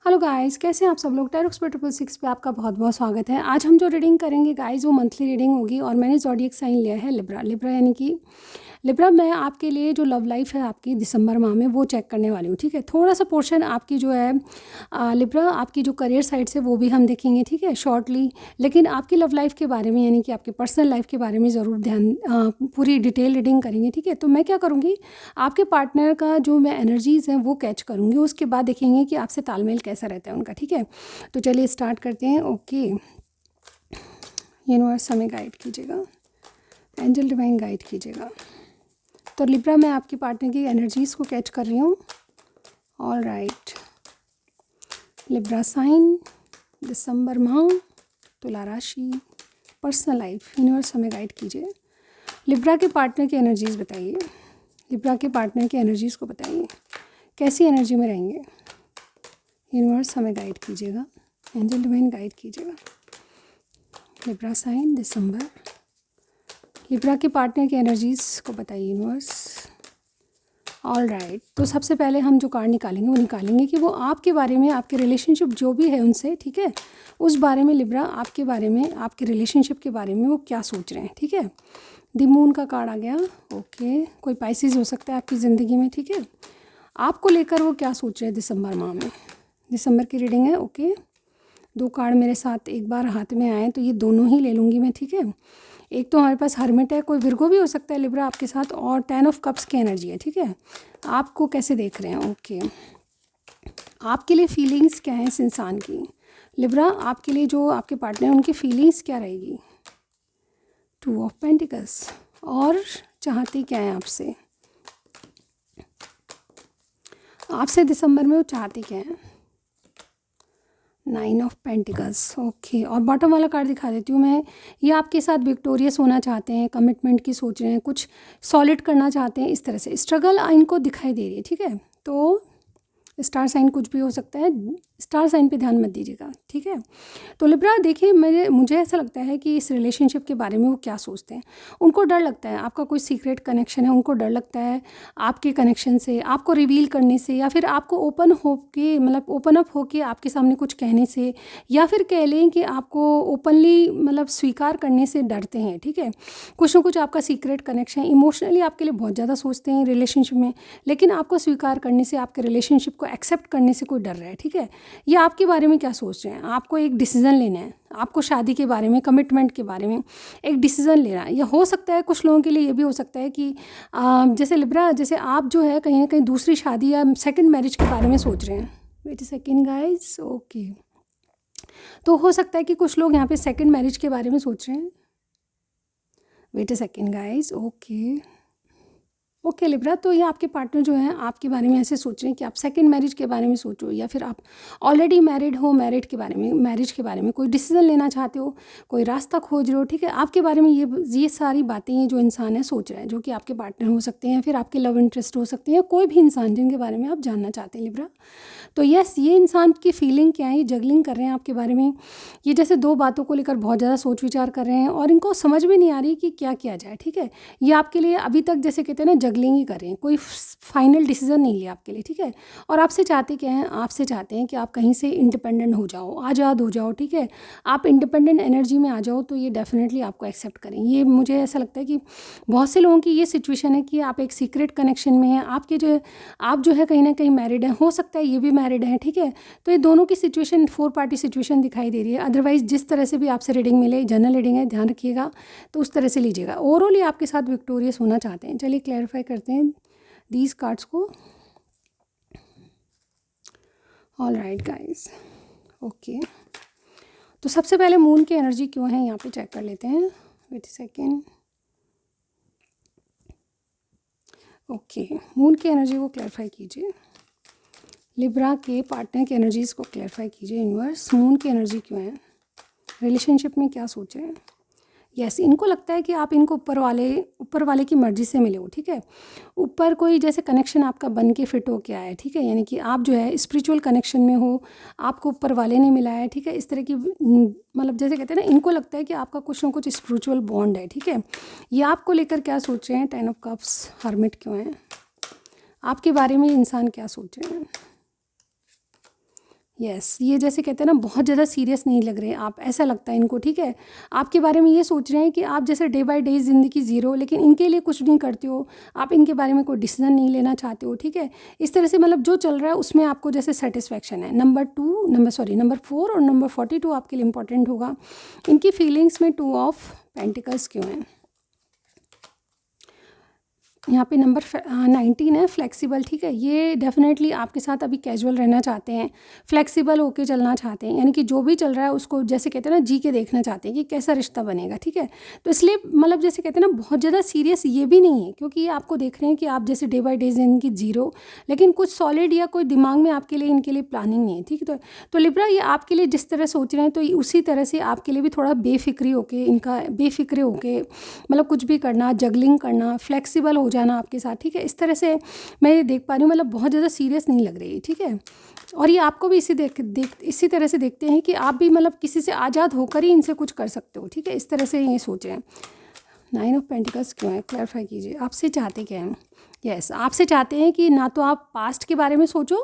Hello guys, कैसे हैं आप सब लोग। टैरो एक्सपर्ट 666 पे आपका बहुत बहुत स्वागत है। आज हम जो रीडिंग करेंगे गाइस वो मंथली रीडिंग होगी और मैंने ज़ोडिएक साइन लिया है लिब्रा। लिब्रा यानी कि लिब्रा, मैं आपके लिए जो लव लाइफ है आपकी दिसंबर माह में वो चेक करने वाली हूँ। ठीक है, थोड़ा सा पोर्शन आपकी जो है लिब्रा, आपकी जो करियर साइड से वो भी हम देखेंगे, ठीक है, शॉर्टली। लेकिन आपकी लव लाइफ के बारे में यानी कि आपके पर्सनल लाइफ के बारे में ज़रूर ध्यान पूरी डिटेल रीडिंग करेंगे। ठीक है, तो मैं क्या करूँगी, आपके पार्टनर का जो मैं एनर्जीज़ हैं वो कैच करूँगी, उसके बाद देखेंगे कि आपसे तालमेल कैसा रहता है उनका। ठीक है, तो चलिए स्टार्ट करते हैं। ओके, यूनिवर्स हमें गाइड कीजिएगा, एंजल डिवाइन गाइड कीजिएगा। तो लिब्रा, मैं आपकी पार्टनर की एनर्जीज़ को कैच कर रही हूँ। ऑल राइट, लिब्रा साइन, दिसंबर माह, तुला राशि, पर्सनल लाइफ, यूनिवर्स हमें गाइड कीजिए। लिब्रा के पार्टनर की एनर्जीज़ बताइए, लिब्रा के पार्टनर की एनर्जीज़ को बताइए, कैसी एनर्जी में रहेंगे। यूनिवर्स हमें गाइड कीजिएगा, एंजल डिवाइन गाइड कीजिएगा। लिब्रा साइन, दिसंबर, लिब्रा के पार्टनर की एनर्जीज़ को बताइए यूनिवर्स। ऑल राइट, तो सबसे पहले हम जो कार्ड निकालेंगे वो निकालेंगे कि वो आपके बारे में, आपके रिलेशनशिप जो भी है उनसे, ठीक है, उस बारे में लिब्रा आपके बारे में, आपके रिलेशनशिप के बारे में वो क्या सोच रहे हैं। ठीक है, द मून का कार्ड आ गया। ओके, कोई पाइसेस हो सकता है आपकी ज़िंदगी में। ठीक है, आपको लेकर वो क्या सोच रहे हैं दिसंबर माह में। दिसंबर की रीडिंग है। ओके, दो कार्ड मेरे साथ एक बार हाथ में आए तो ये दोनों ही ले लूँगी मैं। ठीक है, एक तो हमारे पास हर्मिट है, कोई विर्गो भी हो सकता है लिब्रा आपके साथ, और 10 ऑफ कप्स की एनर्जी है। ठीक है, आपको कैसे देख रहे हैं। ओके, आपके लिए फीलिंग्स क्या हैं इस इंसान की। लिब्रा, आपके लिए जो आपके पार्टनर हैं उनकी फीलिंग्स क्या रहेगी। 2 ऑफ पेंटिकल्स, और चाहते क्या हैं आपसे, आपसे दिसंबर में वो चाहते क्या हैं। 9 ऑफ पेंटिकल्स। ओके, और बॉटम वाला कार्ड दिखा देती हूँ मैं। ये आपके साथ विक्टोरियस होना चाहते हैं, कमिटमेंट की सोच रहे हैं, कुछ सॉलिड करना चाहते हैं, इस तरह से स्ट्रगल इनको दिखाई दे रही है। ठीक है, तो स्टार साइन कुछ भी हो सकता है, स्टार साइन पे ध्यान मत दीजिएगा। ठीक है, तो लिब्रा देखिए, मुझे ऐसा लगता है कि इस रिलेशनशिप के बारे में वो क्या सोचते हैं। उनको डर लगता है आपका कोई सीक्रेट कनेक्शन है, उनको डर लगता है आपके कनेक्शन से, आपको रिवील करने से, या फिर आपको ओपन हो के, मतलब ओपन अप हो के आपके सामने कुछ कहने से, या फिर कह लें कि आपको ओपनली मतलब स्वीकार करने से डरते हैं। ठीक है, कुछ ना कुछ आपका सीक्रेट कनेक्शन, इमोशनली आपके लिए बहुत ज़्यादा सोचते हैं रिलेशनशिप में, लेकिन आपको स्वीकार करने से, आपके रिलेशनशिप को एक्सेप्ट करने से कोई डर रहा है। ठीक है, ये आपके बारे में क्या सोच रहे हैं। आपको एक डिसीज़न लेना है, आपको शादी के बारे में, कमिटमेंट के बारे में एक डिसीज़न लेना है। या हो सकता है कुछ लोगों के लिए ये भी हो सकता है कि जैसे लिब्रा, जैसे आप जो है कहीं ना कहीं दूसरी शादी या सेकंड मैरिज के बारे में सोच रहे हैं। Wait a second guys. Okay, तो हो सकता है कि कुछ लोग यहाँ पे सेकंड मैरिज के बारे में सोच रहे हैं। Wait a second guys. Okay Libra, तो ये आपके पार्टनर जो हैं आपके बारे में ऐसे सोच रहे हैं कि आप सेकंड मैरिज के बारे में सोचो, या फिर आप ऑलरेडी मैरिड हो, मैरिज के बारे में कोई डिसीजन लेना चाहते हो, कोई रास्ता खोज रहे हो। ठीक है, आपके बारे में ये सारी बातें ये जो इंसान है सोच रहा है, जो कि आपके पार्टनर हो सकते हैं, फिर आपके लव इंटरेस्ट हो सकते हैं, कोई भी इंसान जिनके बारे में आप जानना चाहते हैं लिब्रा। तो यस, ये इंसान की फीलिंग क्या है, ये जगलिंग कर रहे हैं आपके बारे में। ये जैसे दो बातों को लेकर बहुत ज़्यादा सोच विचार कर रहे हैं और इनको समझ में नहीं आ रही कि क्या किया जाए। ठीक है, ये आपके लिए अभी तक जैसे कहते हैं ना जगलिंग ही कर रहे हैं, कोई फाइनल डिसीजन नहीं लिया आपके लिए। ठीक है, और आपसे चाहते क्या हैं, आपसे चाहते हैं कि आप कहीं से इंडिपेंडेंट हो जाओ, आज़ाद हो जाओ। ठीक है, आप इंडिपेंडेंट एनर्जी में आ जाओ, तो ये डेफिनेटली आपको एक्सेप्ट करें। ये मुझे ऐसा लगता है कि बहुत से लोगों की ये सिचुएशन है कि आप एक सीक्रेट कनेक्शन में हैं, आप जो है कहीं ना कहीं मैरिड हैं, हो सकता है ये भी मैरिड हैं। ठीक है, तो ये दोनों की सिचुएशन 4 पार्टी सिचुएशन दिखाई दे रही है। अदरवाइज जिस तरह से भी आपसे रीडिंग मिले, जनरल रीडिंग है, ध्यान रखिएगा, तो उस तरह से लीजिएगा। ओवरऑल ये आपके साथ विक्टोरियस होना चाहते हैं। चलिए क्लैरिफाई करते हैं दीज कार्ड्स को। All right guys. ओके, तो सबसे पहले मून की एनर्जी क्यों है यहाँ पे चेक कर लेते हैं। Wait a second. Okay, moon की एनर्जी को क्लैरिफाई कीजिए। लिब्रा के पार्टनर की एनर्जीज़ को क्लैरिफाई कीजिए यूनिवर्स। मून की एनर्जी क्यों है, रिलेशनशिप में क्या सोच रहे हैं। यस, इनको लगता है कि आप इनको ऊपर वाले की मर्ज़ी से मिले हो। ठीक है, ऊपर कोई जैसे कनेक्शन आपका बन के फिट हो के आया है। ठीक है, यानी कि आप जो है स्पिरिचुअल कनेक्शन में हो, आपको ऊपर वाले ने मिलाया है। ठीक है, इस तरह की मतलब जैसे कहते हैं ना, इनको लगता है कि आपका कुछ ना कुछ स्पिरिचुअल बॉन्ड है। ठीक है, ये आपको लेकर क्या सोच रहे हैं। 10 ऑफ कप्स, हर्मिट क्यों है, आपके बारे में इंसान क्या सोच रहे हैं। यस, ये जैसे कहते हैं ना बहुत ज़्यादा सीरियस नहीं लग रहे हैं आप, ऐसा लगता है इनको, ठीक है। आपके बारे में ये सोच रहे हैं कि आप जैसे डे बाय डे ज़िंदगी ज़ीरो, लेकिन इनके लिए कुछ नहीं करते हो आप, इनके बारे में कोई डिसीजन नहीं लेना चाहते हो, ठीक है। इस तरह से मतलब जो चल रहा है उसमें आपको जैसे सेटिस्फेक्शन है। नंबर 4 और नंबर 42 आपके लिए इंपॉर्टेंट होगा। इनकी फीलिंग्स में 2 ऑफ पेंटिकल्स क्यों है? यहाँ पे नंबर 19 है, फ्लेक्सिबल, ठीक है। ये डेफिनेटली आपके साथ अभी कैजुअल रहना चाहते हैं, फ्लेक्सिबल होके चलना चाहते हैं, यानी कि जो भी चल रहा है उसको जैसे कहते हैं ना जी के देखना चाहते हैं कि कैसा रिश्ता बनेगा, ठीक है। तो इसलिए मतलब जैसे कहते हैं ना बहुत ज़्यादा सीरियस ये भी नहीं है, क्योंकि ये आपको देख रहे हैं कि आप जैसे डे बाई डे इनकी ज़ीरो, लेकिन कुछ सॉलिड या कोई दिमाग में आपके लिए इनके लिए प्लानिंग नहीं है, ठीक है। तो लिब्रा ये आपके लिए जिस तरह सोच रहे हैं तो उसी तरह से आपके लिए भी थोड़ा बेफिक्री होके, इनका बेफिक्रे होके मतलब कुछ भी करना, जगलिंग करना, फ्लेक्सिबल हो जाना आपके साथ, ठीक है। इस तरह से मैं ये देख पा रही हूँ, मतलब बहुत ज़्यादा सीरियस नहीं लग रही है, ठीक है। और ये आपको भी इसी तरह से देखते हैं कि आप भी मतलब किसी से आज़ाद होकर ही इनसे कुछ कर सकते हो, ठीक है। इस तरह से ये सोच रहे हैं। 9 ऑफ पेंटिकल्स क्यों है, क्लैरिफाई कीजिए, आपसे चाहते क्या हैं? यस, आपसे चाहते हैं कि ना तो आप पास्ट के बारे में सोचो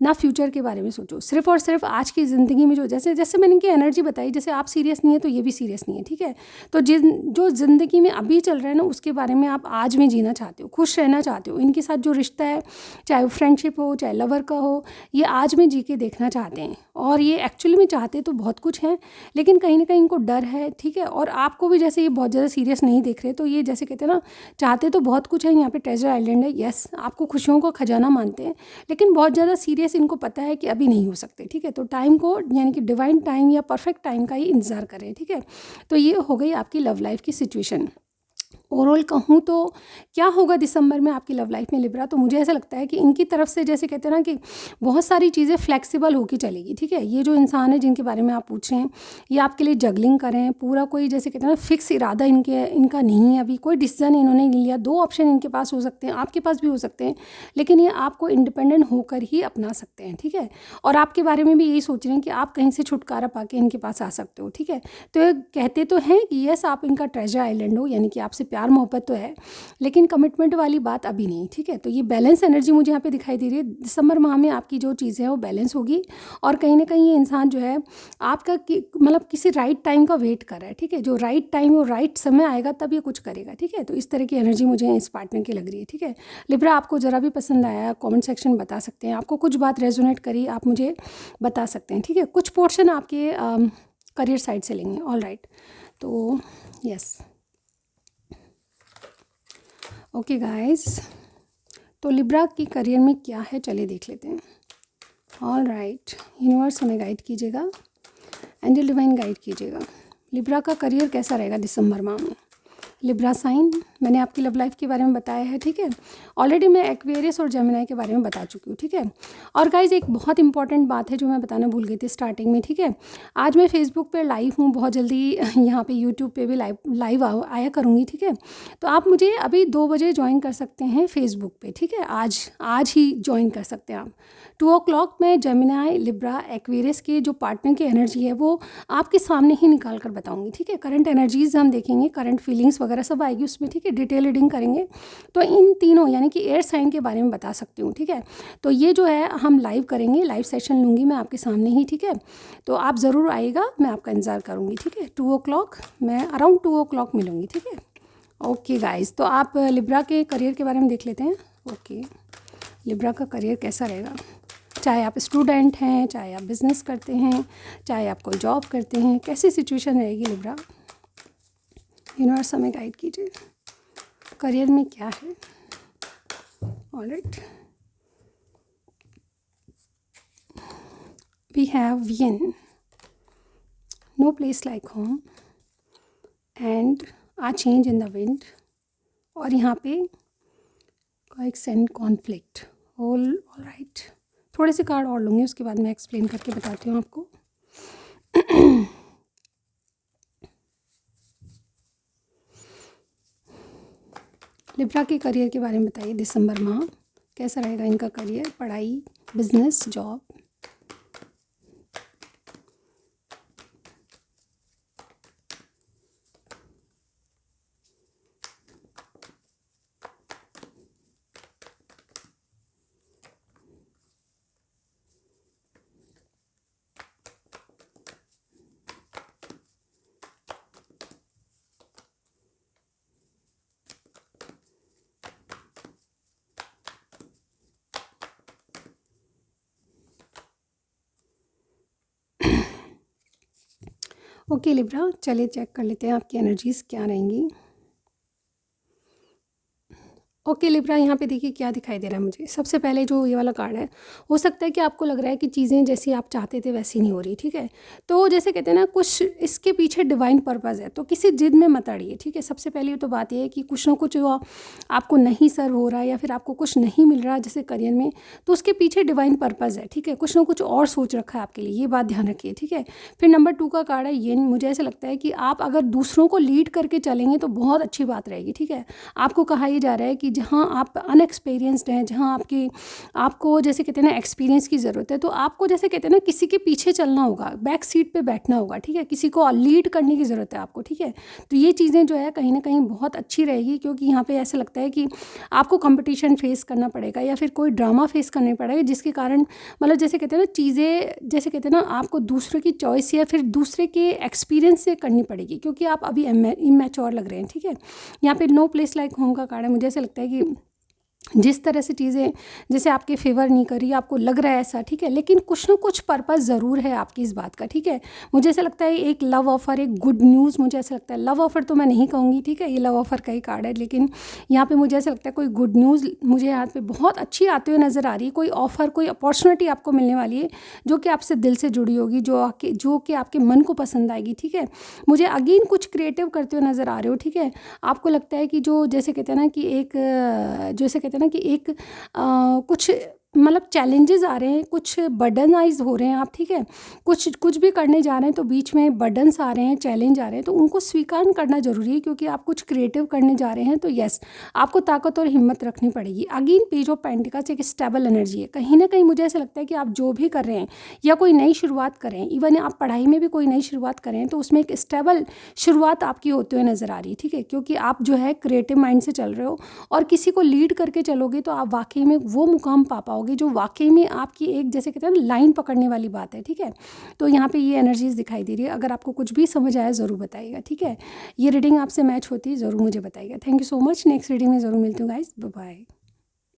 ना फ्यूचर के बारे में सोचो, सिर्फ और सिर्फ आज की ज़िंदगी में जो जैसे जैसे मैंने इनकी एनर्जी बताई, जैसे आप सीरियस नहीं है तो ये भी सीरियस नहीं है, ठीक है। तो जो ज़िंदगी में अभी चल रहा है ना उसके बारे में आप आज में जीना चाहते हो, खुश रहना चाहते हो, इनके साथ जो रिश्ता है चाहे वो फ्रेंडशिप हो चाहे लवर का हो, ये आज में जी के देखना चाहते हैं। और ये एक्चुअली में चाहते तो बहुत कुछ हैं, लेकिन कहीं ना कहीं इनको डर है, ठीक है। और आपको भी जैसे ये बहुत ज़्यादा सीरियस नहीं देख रहे, तो ये जैसे कहते हैं ना चाहते तो बहुत कुछ है, यहाँ पे ट्रेजर आइलैंड है, यस आपको खुशियों का खजाना मानते हैं, लेकिन बहुत ज़्यादा सीरियस इनको पता है कि अभी नहीं हो सकते, ठीक है। तो टाइम को यानी कि डिवाइन टाइम या परफेक्ट टाइम का ही इंतज़ार करें, ठीक है। तो ये हो गई आपकी लव लाइफ की सिचुएशन। ओवरऑल कहूँ तो क्या होगा दिसंबर में आपकी लव लाइफ में लिब्रा, तो मुझे ऐसा लगता है कि इनकी तरफ से जैसे कहते हैं ना कि बहुत सारी चीज़ें फ्लेक्सिबल होकर चलेगी, ठीक है। ये जो इंसान है जिनके बारे में आप पूछ रहे हैं, ये आपके लिए जगलिंग करें, पूरा कोई जैसे कहते हैं ना फिक्स इरादा इनका नहीं है, अभी कोई डिसीजन इन्होंने नहीं लिया। 2 ऑप्शन इनके पास हो सकते हैं, आपके पास भी हो सकते हैं, लेकिन ये आपको इंडिपेंडेंट होकर ही अपना सकते हैं, ठीक है। और आपके बारे में भी यही सोच रहे हैं कि आप कहीं से छुटकारा पाके इनके पास आ सकते हो, ठीक है। तो ये कहते तो हैं कि यस आप इनका ट्रेजर आइलैंड हो, यानी कि आपसे प्यार मोहब्बत तो है, लेकिन कमिटमेंट वाली बात अभी नहीं, ठीक है। तो ये बैलेंस एनर्जी मुझे यहाँ पे दिखाई दे रही है। दिसंबर माह में आपकी जो चीज़ें हैं वो बैलेंस होगी, और कहीं ना कहीं ये इंसान जो है आपका मतलब किसी राइट टाइम का वेट कर रहा है, ठीक है। जो राइट टाइम और राइट समय आएगा तब ये कुछ करेगा, ठीक है। तो इस तरह की एनर्जी मुझे इस पार्टनर की लग रही है, ठीक है। लिब्रा आपको ज़रा भी पसंद आया कॉमेंट सेक्शन बता सकते हैं, आपको कुछ बात रेजोनेट करी आप मुझे बता सकते हैं, ठीक है। कुछ पोर्शन आपके करियर साइड से लेंगे, ऑल राइट। तो यस, ओके गाइस, तो लिब्रा की करियर में क्या है चलिए देख लेते हैं। ऑल राइट, यूनिवर्स हमें गाइड कीजिएगा, एंजल डिवाइन गाइड कीजिएगा, लिब्रा का करियर कैसा रहेगा दिसंबर माह में। लिब्रा साइन, मैंने आपकी लव लाइफ के बारे में बताया है, ठीक है। ऑलरेडी मैं एक्वेरियस और जेमिनी के बारे में बता चुकी हूँ, ठीक है। और गाइज एक बहुत इंपॉर्टेंट बात है जो मैं बताना भूल गई थी स्टार्टिंग में, ठीक है। आज मैं फेसबुक पे लाइव हूँ, बहुत जल्दी यहाँ पे यूट्यूब पे भी लाइव आया करूँगी, ठीक है। तो आप मुझे अभी 2 बजे ज्वाइन कर सकते हैं फेसबुक पे, ठीक है। आज ही ज्वाइन कर सकते हैं आप। 2 o'clock में जेमिनी लिब्रा एक्वेरियस के जो पार्टनर की एनर्जी है वो आपके सामने ही निकाल कर बताऊंगी, ठीक है। करंट एनर्जीज हम देखेंगे, करंट फीलिंग्स वगैरह सब आएगी उसमें, ठीक है। डिटेल रीडिंग करेंगे, तो इन तीनों यानी कि एयर साइन के बारे में बता सकती हूँ, ठीक है। तो ये जो है हम लाइव करेंगे, लाइव सेशन लूँगी मैं आपके सामने ही, ठीक है। तो आप ज़रूर आइएगा, मैं आपका इंतज़ार करूँगी, ठीक है। 2 o'clock मैं अराउंड 2 o'clock मिलूँगी, ठीक है। ओके गाइज, तो आप लिब्रा के करियर के बारे में देख लेते हैं। ओके, लिब्रा का करियर कैसा रहेगा, चाहे आप स्टूडेंट हैं, चाहे आप बिज़नेस करते हैं, चाहे आप कोई जॉब करते हैं, कैसी सिचुएशन रहेगी लिब्रा, यूनिवर्स हमें गाइड कीजिए, करियर में क्या है। ऑलराइट, वी हैव वियन, no place like home, and a change in the wind, और यहाँ पे कोएक्सेंट कॉन्फ्लिक्ट। ऑल राइट, थोड़े से कार्ड और लूँगी, उसके बाद मैं एक्सप्लेन करके बताती हूँ आपको। लिब्रा के करियर के बारे में बताइए, दिसंबर माह कैसा रहेगा इनका करियर, पढ़ाई, बिजनेस, जॉब। ओके लिब्रा, चलिए चेक कर लेते हैं आपकी एनर्जीज़ क्या रहेंगी। ओके लिब्रा, यहाँ पे देखिए क्या दिखाई दे रहा है मुझे। सबसे पहले जो ये वाला कार्ड है, हो सकता है कि आपको लग रहा है कि चीज़ें जैसी आप चाहते थे वैसी नहीं हो रही, ठीक है। तो जैसे कहते हैं ना, कुछ इसके पीछे डिवाइन पर्पज़ है, तो किसी जिद में मत अड़िए, ठीक है। सबसे पहले तो बात ये है कि कुछ ना कुछ जो आपको नहीं सर्व हो रहा है या फिर आपको कुछ नहीं मिल रहा जैसे करियर में, तो उसके पीछे डिवाइन पर्पज़ है, ठीक है। कुछ ना कुछ और सोच रखा है आपके लिए, ये बात ध्यान रखिए, ठीक है। फिर नंबर 2 का कार्ड है ये। मुझे ऐसा लगता है कि आप अगर दूसरों को लीड करके चलेंगे तो बहुत अच्छी बात रहेगी, ठीक है। आपको कहा यह जा रहा है कि जहाँ आप अनएक्सपीरियंस्ड हैं, जहाँ आपको जैसे कहते हैं ना एक्सपीरियंस की ज़रूरत है, तो आपको जैसे कहते हैं ना किसी के पीछे चलना होगा, बैक सीट पे बैठना होगा, ठीक है। किसी को लीड करने की ज़रूरत है आपको, ठीक है। तो ये चीज़ें जो है कहीं ना कहीं बहुत अच्छी रहेगी, क्योंकि यहाँ पे ऐसा लगता है कि आपको कंपटीशन फेस करना पड़ेगा या फिर कोई ड्रामा फेस करना पड़ेगा, जिसके कारण मतलब जैसे कहते हैं ना चीज़ें जैसे कहते हैं ना आपको दूसरे की चॉइस या फिर दूसरे के एक्सपीरियंस से करनी पड़ेगी, क्योंकि आप अभी इमेच्योर लग रहे हैं, ठीक है। यहाँ पे नो प्लेस लाइक होम का कार्ड है। मुझे ऐसा लगता है कि जिस तरह से चीज़ें जैसे आपके फेवर नहीं कर रही, आपको लग रहा है ऐसा, ठीक है, लेकिन कुछ ना कुछ पर्पस ज़रूर है आपकी इस बात का, ठीक है। मुझे ऐसा लगता है एक लव ऑफ़र, एक गुड न्यूज़, मुझे ऐसा लगता है लव ऑफ़र तो मैं नहीं कहूँगी, ठीक है, ये लव ऑफ़र का ही कार्ड है, लेकिन यहाँ पे मुझे ऐसा लगता है कोई गुड न्यूज़ मुझे यहाँ पे बहुत अच्छी आते हुए नज़र आ रही है। कोई ऑफ़र, कोई अपॉर्चुनिटी आपको मिलने वाली है जो कि आपसे दिल से जुड़ी होगी, जो कि आपके मन को पसंद आएगी, ठीक है। मुझे अगेन कुछ क्रिएटिव करते हुए नज़र आ रहे हो, ठीक है। आपको लगता है कि जो जैसे कहते हैं ना कि एक जैसे कहते हैं ना कि एक कुछ मतलब चैलेंजेस आ रहे हैं, कुछ बर्डनाइज हो रहे हैं आप, ठीक है। कुछ भी करने जा रहे हैं तो बीच में बर्डन्स आ रहे हैं, चैलेंज आ रहे हैं, तो उनको स्वीकार करना ज़रूरी है, क्योंकि आप कुछ क्रिएटिव करने जा रहे हैं। तो यस, आपको ताकत और हिम्मत रखनी पड़ेगी। अगेन पेज ऑफ पेंटिकल्स एक स्टेबल एनर्जी है। कहीं ना कहीं मुझे ऐसा लगता है कि आप जो भी कर रहे हैं या कोई नई शुरुआत करें, इवन आप पढ़ाई में भी कोई नई शुरुआत करें, तो उसमें एक स्टेबल शुरुआत आपकी होते हुए नज़र आ रही है, ठीक है। क्योंकि आप जो है क्रिएटिव माइंड से चल रहे हो और किसी को लीड करके चलोगे तो आप वाकई में वो मुकाम पा पाओगे जो वाकई में आपकी एक जैसे कहते हैं ना लाइन पकड़ने वाली बात है, ठीक है। तो यहाँ पे ये एनर्जीज दिखाई दे रही है। अगर आपको कुछ भी समझ आया ज़रूर बताइएगा, ठीक है। ये रीडिंग आपसे मैच होती है ज़रूर मुझे बताइएगा। Thank you so much. Next reading में ज़रूर मिलती हूँ गाइस, बाय बाय।